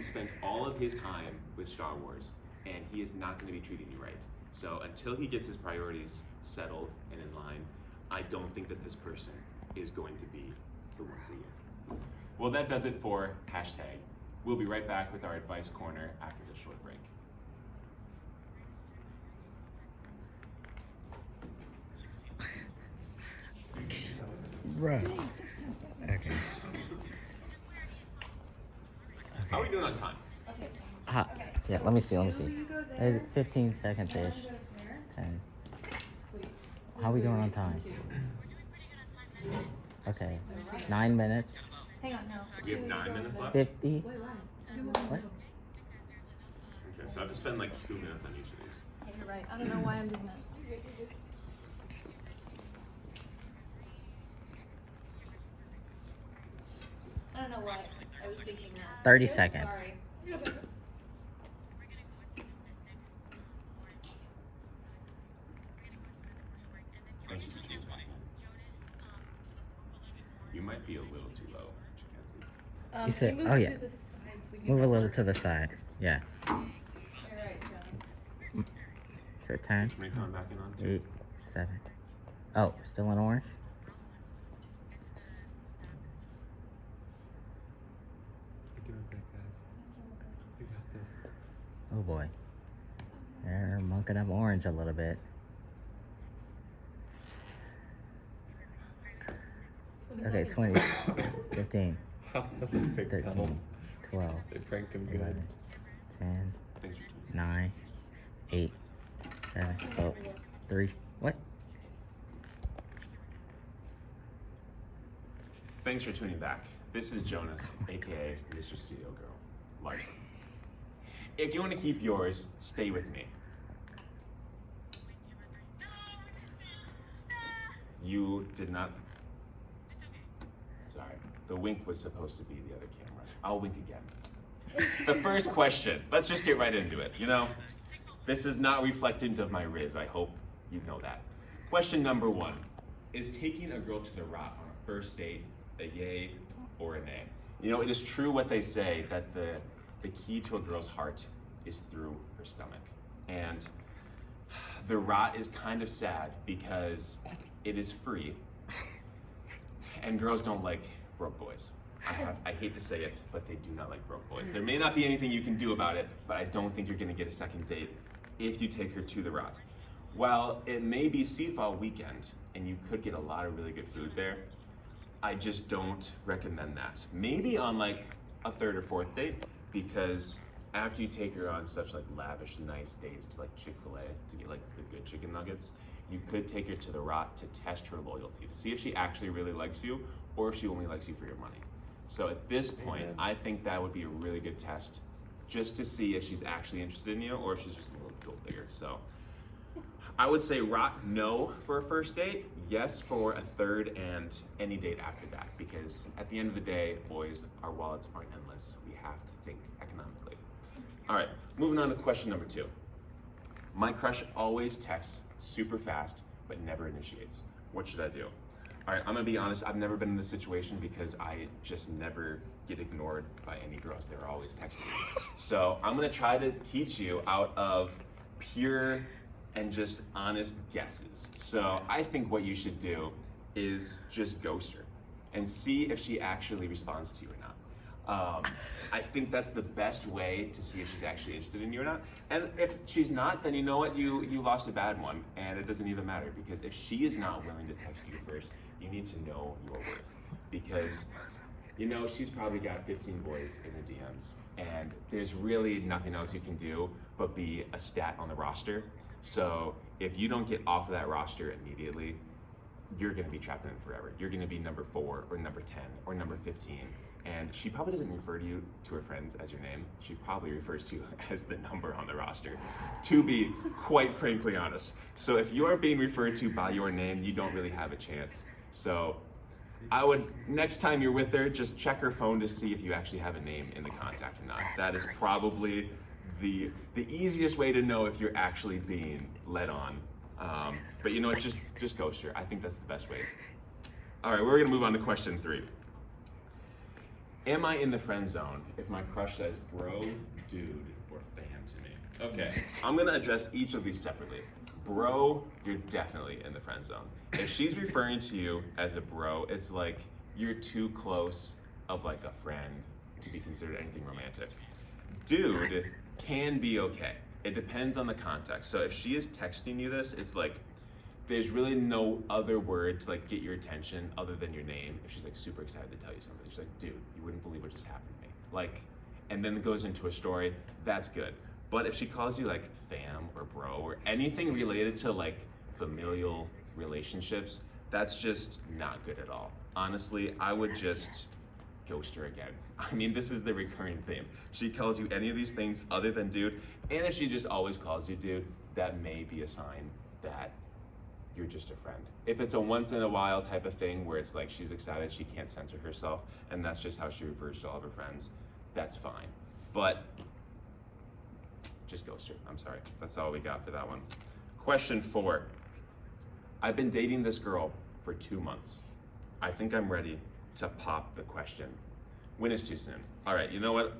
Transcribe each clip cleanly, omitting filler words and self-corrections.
spent all of his time with Star Wars, and he is not going to be treating you right. So until he gets his priorities settled and in line, I don't think that this person is going to be the one for you. Well, that does it for hashtag. We'll be right back with our advice corner after this short break. Right. Okay. How are we doing on time? Yeah, let me see. Is it 15 seconds ish? 10. How are we doing on time? Okay. 9 minutes. Hang on, no. We have 9 minutes left? 50. Wait, why? What? Okay, so I have to spend like 2 minutes on each of these. Yeah, you're right. I don't know why I'm doing that. I don't know why I was thinking that. 30 seconds. Sorry. Thank you for choosing that. You might be a little too low, Mackenzie. You said- can oh, move yeah. to the side so we can Move a little to the side. Yeah. You're right, Jones. So 10, Can we come back in on 2? 8, 7. Oh, still in orange? Oh boy. They're monking up orange a little bit. Okay, 20, 15, That's a big 13, 12, They pranked him good. 11, 10, Thanks for tuning 9, 8, 7, 3. What? Thanks for tuning back. This is Jonas, aka Mr. Studio Girl. Like, if you want to keep yours, stay with me. You did not. Sorry, the wink was supposed to be the other camera. I'll wink again. The first question, let's just get right into it. You know, this is not reflective of my Riz. I hope you know that. Question number 1, is taking a girl to the Rot on a first date a yay or a nay? You know, it is true what they say, that the key to a girl's heart is through her stomach. And the Rot is kind of sad because it is free, and girls don't like broke boys. I hate to say it, but they do not like broke boys. There may not be anything you can do about it, but I don't think you're gonna get a second date if you take her to the Rot. While it may be Seafall weekend, and you could get a lot of really good food there, I just don't recommend that. Maybe on like a 3rd or 4th date, because after you take her on such like lavish, nice dates to like Chick-fil-A to get like the good chicken nuggets, you could take her to the Rot to test her loyalty, to see if she actually really likes you or if she only likes you for your money. So at this point, I think that would be a really good test, just to see if she's actually interested in you or if she's just a little gold digger. So I would say Rot, no for a first date, yes for a 3rd and any date after that, because at the end of the day, boys, our wallets aren't endless. We have to think economically. All right, moving on to question number 2. My crush always texts super fast, but never initiates. What should I do? All right, I'm gonna be honest, I've never been in this situation because I just never get ignored by any girls. They're always texting me. So I'm gonna try to teach you out of pure and just honest guesses. So I think what you should do is just ghost her and see if she actually responds to you or not. I think that's the best way to see if she's actually interested in you or not. And if she's not, then you know what, you lost a bad one, and it doesn't even matter, because if she is not willing to text you first, you need to know your worth. Because, you know, she's probably got 15 boys in the DMs, and there's really nothing else you can do but be a stat on the roster. So if you don't get off of that roster immediately, you're gonna be trapped in it forever. You're gonna be number 4 or number 10 or number 15. And she probably doesn't refer to you, to her friends, as your name. She probably refers to you as the number on the roster, to be quite frankly honest. So if you aren't being referred to by your name, you don't really have a chance. So I would, next time you're with her, just check her phone to see if you actually have a name in the contact or not. That is probably the easiest way to know if you're actually being led on. But you know what, just ghost her. I think that's the best way. All right, we're gonna move on to question 3. Am I in the friend zone if my crush says bro, dude, or fam to me? Okay, I'm gonna address each of these separately. Bro, you're definitely in the friend zone. If she's referring to you as a bro, it's like you're too close of like a friend to be considered anything romantic. Dude can be okay. It depends on the context. So if she is texting you this, it's like there's really no other word to like get your attention other than your name. If she's like super excited to tell you something, she's like, dude, you wouldn't believe what just happened to me. Like, and then it goes into a story, that's good. But if she calls you like fam or bro or anything related to like familial relationships, that's just not good at all. Honestly, I would just ghost her again. I mean, this is the recurring theme. She calls you any of these things other than dude, and if she just always calls you dude, that may be a sign that you're just a friend. If it's a once in a while type of thing where it's like she's excited, she can't censor herself, and that's just how she refers to all of her friends, that's fine. But just ghost her. I'm sorry. That's all we got for that one. Question 4. I've been dating this girl for 2 months. I think I'm ready to pop the question. When is too soon? All right, you know what?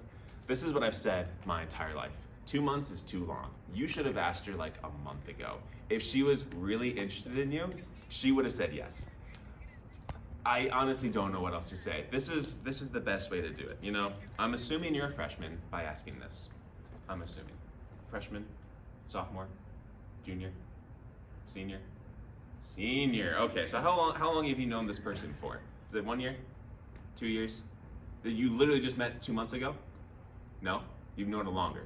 This is what I've said my entire life. 2 months is too long. You should have asked her like a month ago. If she was really interested in you, she would have said yes. I honestly don't know what else to say. This is the best way to do it, you know? I'm assuming you're a freshman by asking this. I'm assuming. Freshman, sophomore, junior, senior? Senior. Okay, so how long have you known this person for? Is it 1 year? 2 years? You literally just met 2 months ago? No? You've known her longer?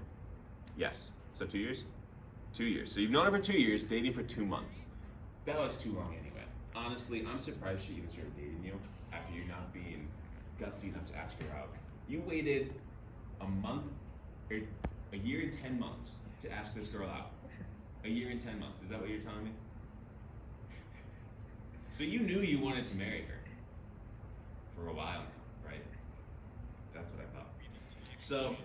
Yes. So 2 years? 2 years. So you've known her for 2 years, dating for 2 months. That was too long anyway. Honestly, I'm surprised she even started dating you after you not being gutsy enough to ask her out. You waited a month, or a year and 10 months to ask this girl out. A year and 10 months. Is that what you're telling me? So you knew you wanted to marry her for a while now, right? That's what I thought. So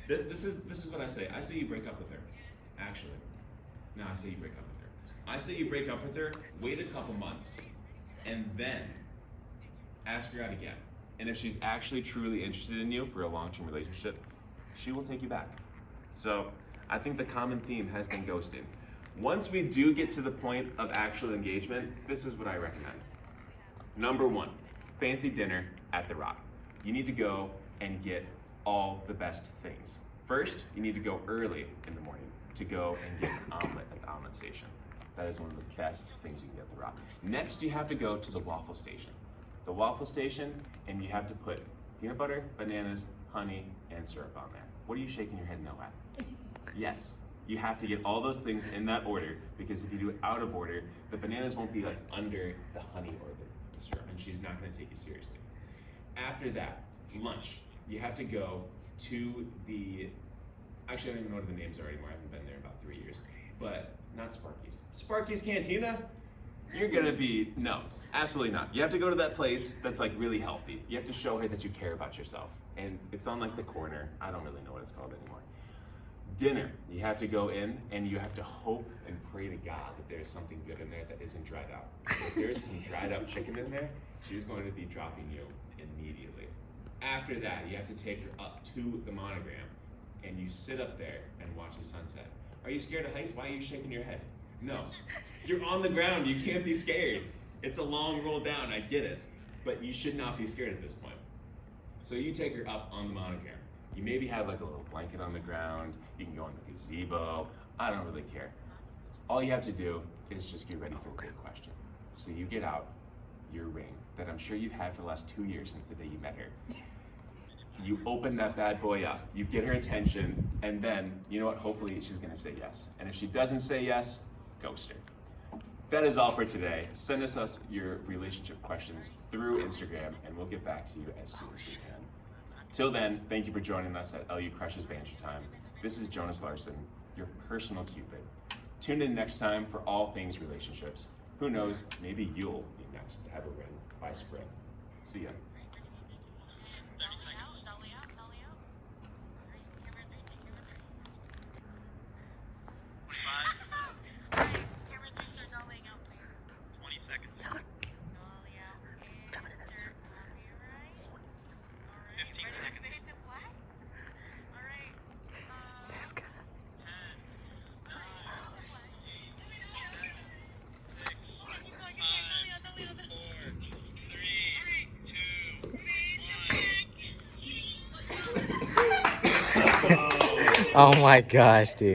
this is what I say. I say you break up with her. Actually, no, I say you break up with her. I say you break up with her, wait a couple months, and then ask her out again. And if she's actually truly interested in you for a long-term relationship, she will take you back. So I think the common theme has been ghosting. Once we do get to the point of actual engagement, this is what I recommend. Number 1, fancy dinner at the Rock. You need to go and get all the best things. First, you need to go early in the morning to go and get an omelet at the omelet station. That is one of the best things you can get at the Rock. Next, you have to go to the waffle station. The waffle station, and you have to put peanut butter, bananas, honey, and syrup on there. What are you shaking your head no at? Yes. You have to get all those things in that order, because if you do it out of order, the bananas won't be like under the honey or the syrup, and she's not gonna take you seriously. After that, lunch. You have to go to the, actually I don't even know what the names are anymore, I haven't been there in about 3 years, but not Sparky's. Sparky's Cantina? You're gonna be, no, absolutely not. You have to go to that place that's like really healthy. You have to show her that you care about yourself. And it's on like the corner, I don't really know what it's called anymore. Dinner, you have to go in and you have to hope and pray to God that there's something good in there that isn't dried out. If there's some dried out chicken in there, she's going to be dropping you immediately. After that, you have to take her up to the Monogram and you sit up there and watch the sunset. Are you scared of heights? Why are you shaking your head? No, you're on the ground, you can't be scared. It's a long roll down, I get it, but you should not be scared at this point. So you take her up on the Monogram. You maybe have like a little blanket on the ground, you can go in the gazebo, I don't really care. All you have to do is just get ready for the big question. So you get out your ring that I'm sure you've had for the last 2 years since the day you met her. You open that bad boy up, you get her attention, and then, you know what, hopefully she's gonna say yes. And if she doesn't say yes, ghost her. That is all for today. Send us your relationship questions through Instagram, and we'll get back to you as soon as we can. Till then, thank you for joining us at LU Crushes Banter Time. This is Jonas Larson, your personal Cupid. Tune in next time for all things relationships. Who knows, maybe you'll be next to have a ring by spring. See ya. Oh my gosh, dude.